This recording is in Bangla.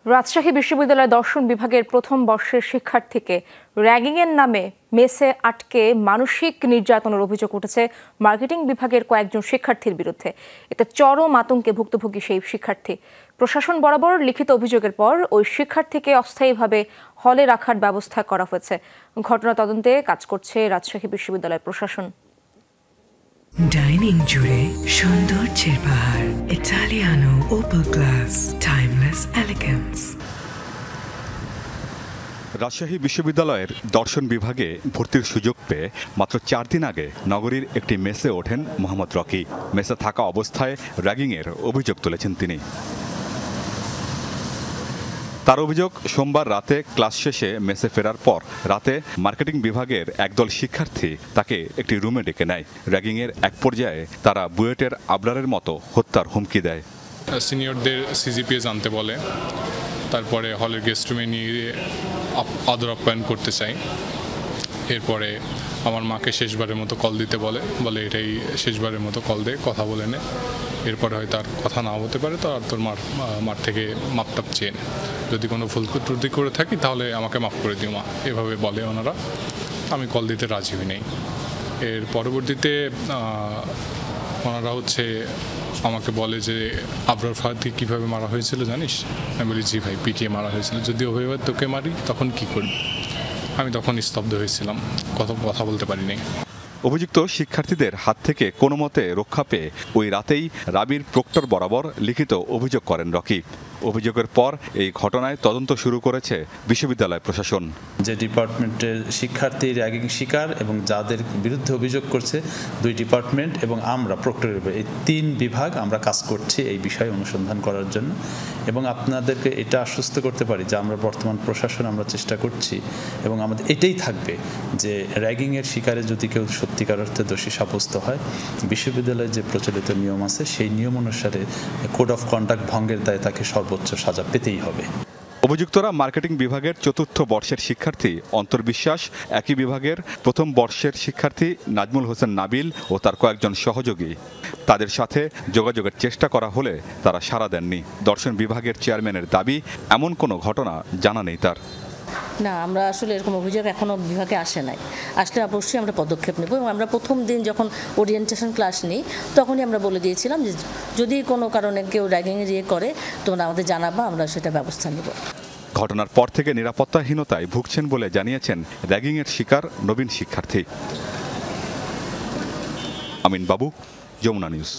রাজশাহী বিশ্ববিদ্যালয় দর্শন বিভাগের প্রথম বর্ষের শিক্ষার্থীকে র্যাগিংয়ের নামে মেসে আটকে মানসিক নির্যাতনের অভিযোগ উঠেছে মার্কেটিং বিভাগের কয়েকজন শিক্ষার্থীর বিরুদ্ধে। এতে চরম আতঙ্কে ভুক্তভোগী সেই শিক্ষার্থী। প্রশাসন বরাবর লিখিত অভিযোগের পর ওই শিক্ষার্থীকে অস্থায়ীভাবে হলে রাখার ব্যবস্থা করা হয়েছে। ঘটনা তদন্তে কাজ করছে রাজশাহী বিশ্ববিদ্যালয় প্রশাসন। ডাইনিং জুড়ে সৌন্দর্যের পাহাড়, Italiano Opel glass, timeless elegance. Rajshahi বিশ্ববিদ্যালয়ের দর্শন বিভাগে ভর্তির সুযোগ পেয়ে মাত্র 4 দিন আগে নগরীর একটি মেসে ওঠেন মোহাম্মদ রকি। মেসে থাকা অবস্থায় র্যাগিংয়ের অভিযোগ তুলেছেন তিনি। তার অভিযোগ, সোমবার রাতে ক্লাস শেষে মেসে ফেরার পর রাতে মার্কেটিং বিভাগের একদল শিক্ষার্থী তাকে একটি রুমে ডেকে নেয়। র্যাগিংয়ের এক পর্যায়ে তারা বুয়েটের আবরারের মতো হত্যার হুমকি দেয়। সিনিয়রদের সিজিপিএ জানতে বলে, তারপরে হলের গেস্ট রুমে নিয়ে আদর আপ্যায়ন করতে চাই। এরপরে আমার মাকে শেষবারের মতো কল দিতে বলে এটাই শেষবারের মতো কল দিয়ে কথা বলে নে। এরপরে হয়তো আর কথা না হতে পারে, তো আর তোর মার থেকে মাপটাপ চেয়ে নে, যদি কোনো ভুল ত্রুটি করে থাকি তাহলে আমাকে মাফ করে দিও মা, এভাবে বলে ওনারা। আমি কল দিতে রাজি হই নাই। এর পরবর্তীতে ওনারা আমাকে বলে যে আবরার ফাহাদকে কীভাবে মারা হয়েছিল জানিস? আমি বলি জি ভাই, পিটিয়ে মারা হয়েছিল। যদি ওভাবে তোকে মারি তখন কি করবি? আমি তখন স্তব্ধ হয়েছিলাম, কথা বলতে পারি নাই। অভিযুক্ত শিক্ষার্থীদের হাত থেকে কোনো মতে রক্ষা পেয়ে ওই রাতেই রাবির প্রক্টর বরাবর লিখিত অভিযোগ করেন রকি। অভিযোগের পর এই ঘটনায় তদন্ত শুরু করেছে বিশ্ববিদ্যালয় প্রশাসন। যে ডিপার্টমেন্টের শিক্ষার্থী র্যাগিং শিকার এবং যাদের বিরুদ্ধে অভিযোগ করছে, 2 ডিপার্টমেন্ট এবং আমরা প্রক্টরের, এই 3 বিভাগ আমরা কাজ করছি এই বিষয়ে অনুসন্ধান করার জন্য। এবং আপনাদেরকে এটা আশ্বস্ত করতে পারি যে আমরা বর্তমান প্রশাসন আমরা চেষ্টা করছি এবং আমাদের এটাই থাকবে যে র্যাগিংয়ের শিকারে যদি কেউ সত্যিকার অর্থে দোষী সাব্যস্ত হয়, বিশ্ববিদ্যালয়ের যে প্রচলিত নিয়ম আছে সেই নিয়ম অনুসারে কোড অফ কন্ডাক্ট ভঙ্গের দায়ে তাকে সর্বোচ্চ সাজা পেতেই হবে। অভিযুক্তরা মার্কেটিং বিভাগের 4র্থ বর্ষের শিক্ষার্থী অন্তর বিশ্বাস, একই বিভাগের প্রথম বর্ষের শিক্ষার্থী নাজমুল হোসেন নাবিল ও তার কয়েকজন সহযোগী। তাদের সাথে যোগাযোগের চেষ্টা করা হলে তারা সাড়া দেননি। দর্শন বিভাগের চেয়ারম্যানের দাবি, এমন কোনো ঘটনা জানা নেই তার। না, আমরা আসলে এরকম অভিযোগ এখনও বিভাগে আসে নাই। আসলে অবশ্যই আমরা পদক্ষেপ নেব এবং আমরা প্রথম দিন যখন ওরিয়েন্টেশন ক্লাস নিই তখনই আমরা বলে দিয়েছিলাম যে যদি কোনো কারণে কেউ র্যাগিংয়ের করে তোমরা আমাদের জানাবা, আমরা সেটা ব্যবস্থা নেব। ঘটনার পর থেকে নিরাপত্তাহীনতায় ভুগছেন বলে জানিয়েছেন র্যাগিংয়ের শিকার নবীন শিক্ষার্থী। আমিন বাবু, যমুনা নিউজ।